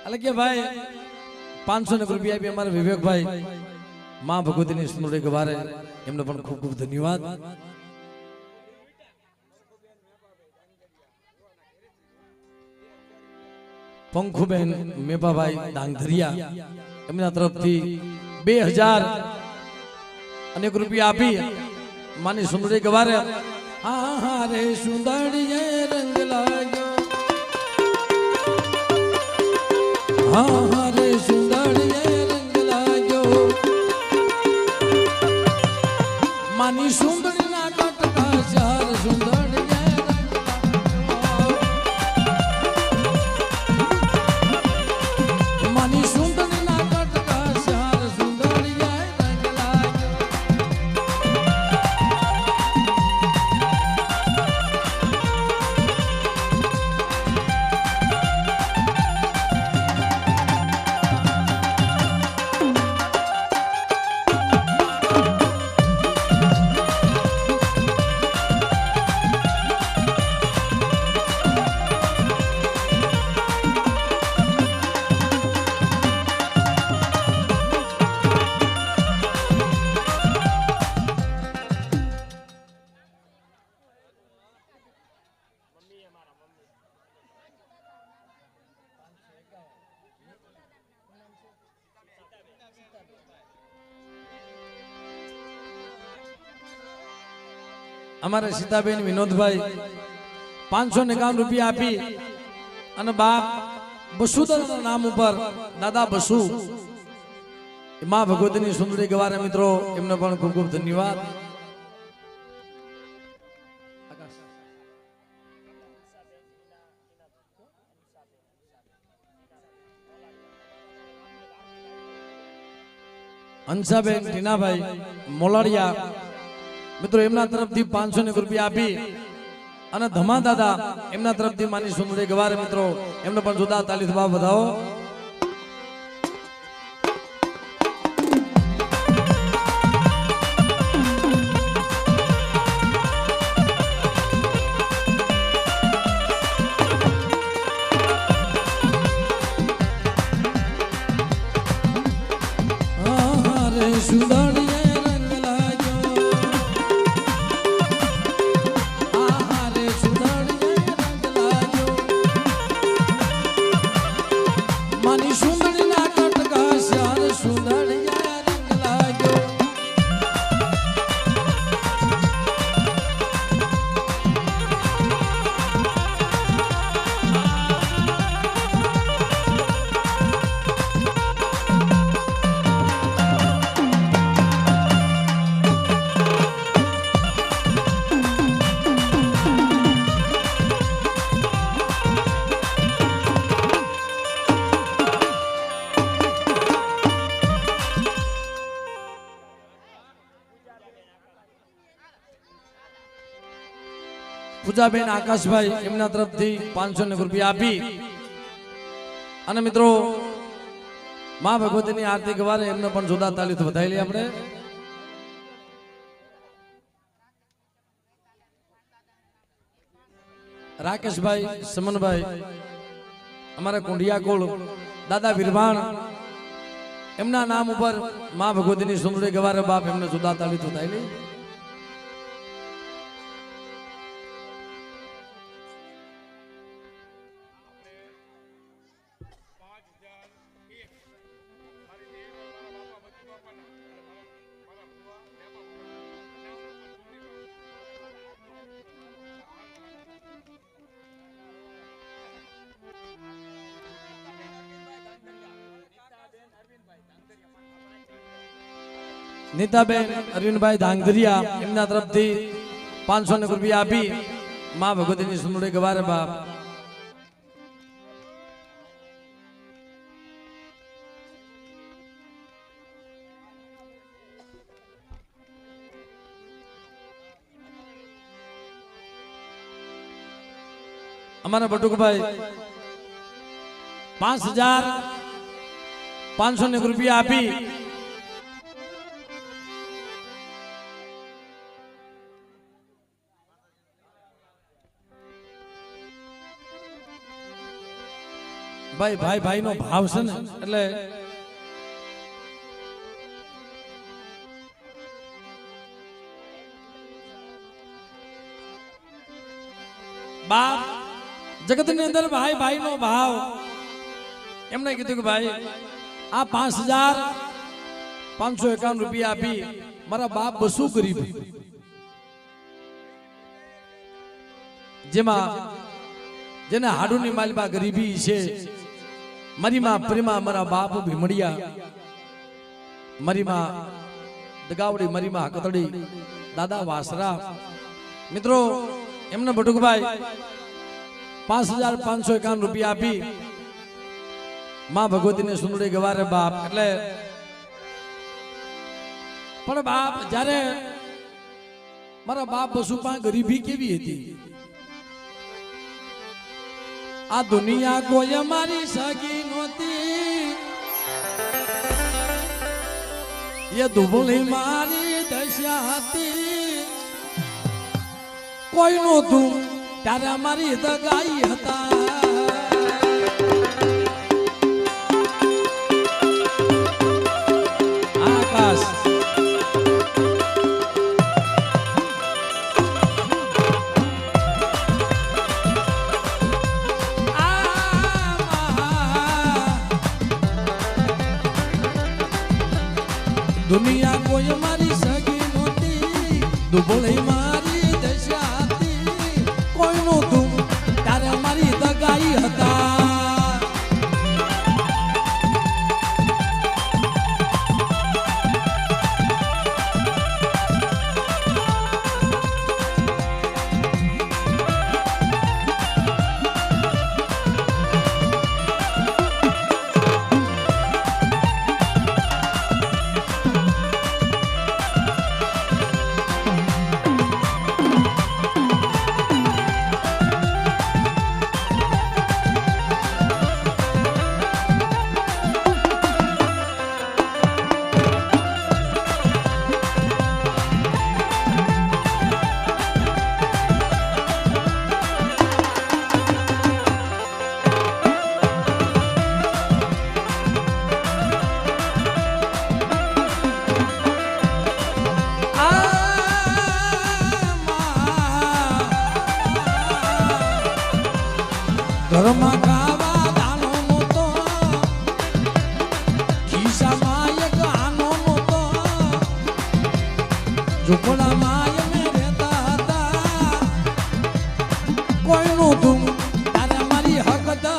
अलग भाई 500 रुपया भी हमारे विवेक भाई मां भगवती स्मृति गवारे एमने पण खूब खूब धन्यवाद। पंखुबेन मेपाभाई धांगधरिया एमना तरफथी 2000 अनेक रुपया आपी मानी सुंदरी गवारे हाँ हाँ रे सुंदरिये रंग लाग्यो हाँ हाँ रे सुंदरिये रंग लाग्यो मानी सुंदरी ना कटका चार सुंदरिये मानी सुंदरी ना कटका चार सुंदरिये रंग लाग्यो। अमारे सीताबेन विनोद भाई 551 रुपया आपी अने बाप बसुदाना नाम पर दादा बसु मां भगवती सुंदरी गवारे मित्रों एमने पण खूब खूब धन्यवाद। हंसाबेन टीना भाई मोलाड़िया मित्रों एमना तरफथी 500 रुपया आपी अने धमा दादा एमना तरफथी मानी सुंदरी गवारे मित्रों एमने पण जोरदार ताली थवा बधाओ। सुंदरिये रंग लाग्यो हाँ रे सुंदरिये रंग लाग्यो मानी सुंदरी ना कटका श्यार सुंदरिये रंग लाग्यो। पूजाबेन आकाश भाई एमना तरफथी 500 रुपया आपी अने मित्रों मां भगवती आरती गवारे एमने पण जोरदार ताली तो बधाई लीए आपणे। राकेश भाई समन भाई हमारे कुंडिया कोल दादा वीरभाण एमना नाम पर मां भगवती सुंदरी गवारे बाप एमने जोरदार ताली तो बधाई ली। नीताबेन अरविंद भाई धांगधरिया एमना तरफथी 500 रुपया आपी मां भगवती सुंदरी गवारे बाप। हमारा बटुक भाई 5500 रुपया आपी ભાઈ ભાઈ ભાઈ નો ભાવ છે ને એટલે બાપ જગત ની અંદર ભાઈ ભાઈ નો ભાવ એમને કીધું કે ભાઈ આ 5,551 રૂપિયા આપી મારા બાપ બસું ગરીબ જેમાં જેને હાડુની માલબા ગરીબી છે મારી માં પ્રેમા મારા બાપ ભીમડિયા મારી માં દગાવડી મારી માં હકતડી દાદા વાસરા મિત્રો એમને બટુકભાઈ 5,551 રૂપિયા આપી માં ભગવતીને સુંદરી ગવારે બાપ એટલે પણ બાપ જ્યારે મારા બાપ બસુપા ગરીબી કેવી હતી આ દુનિયા કોઈ અમારી સગી નહોતી એ દુબળી મારી દશા હતી કોઈ નહોતું ત્યારે અમારી દગાઈ હતા આકાશ દુનિયા કોઈ મારી સગી નહોતી દુબળી મારી દશા હતી કોઈ નહોતું ત્યારે મારી દગાઈ હતા ઘરમાં ખાવા દાનો નહોતો ખિસ્સામાં એક આનો નહોતો ઝૂંપડામાં અમે રહેતા હતા કોઈ નહોતું ત્યારે મારી હકત હતા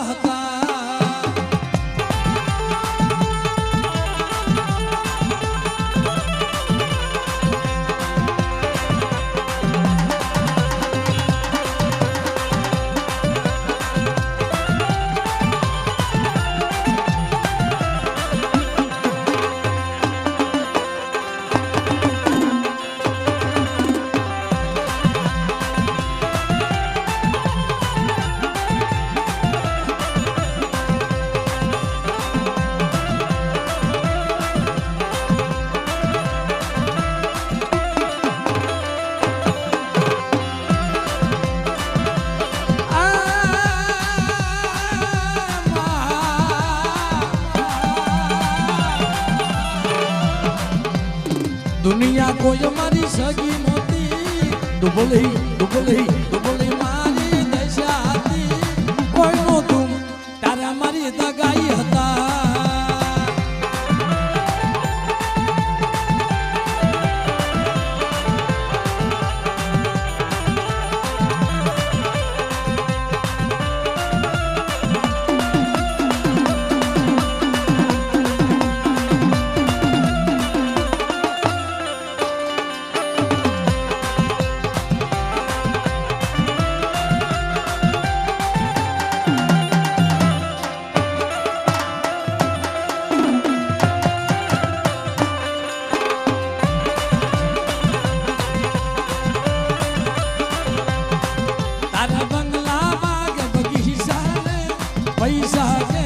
દુનિયા કોઈ મારી સગી નહોતી દુબળી દુબળી દુબળી મારી દશા હતી કોઈ નહોતું ત્યારે મારી દગાઈ હતા પૈસા કે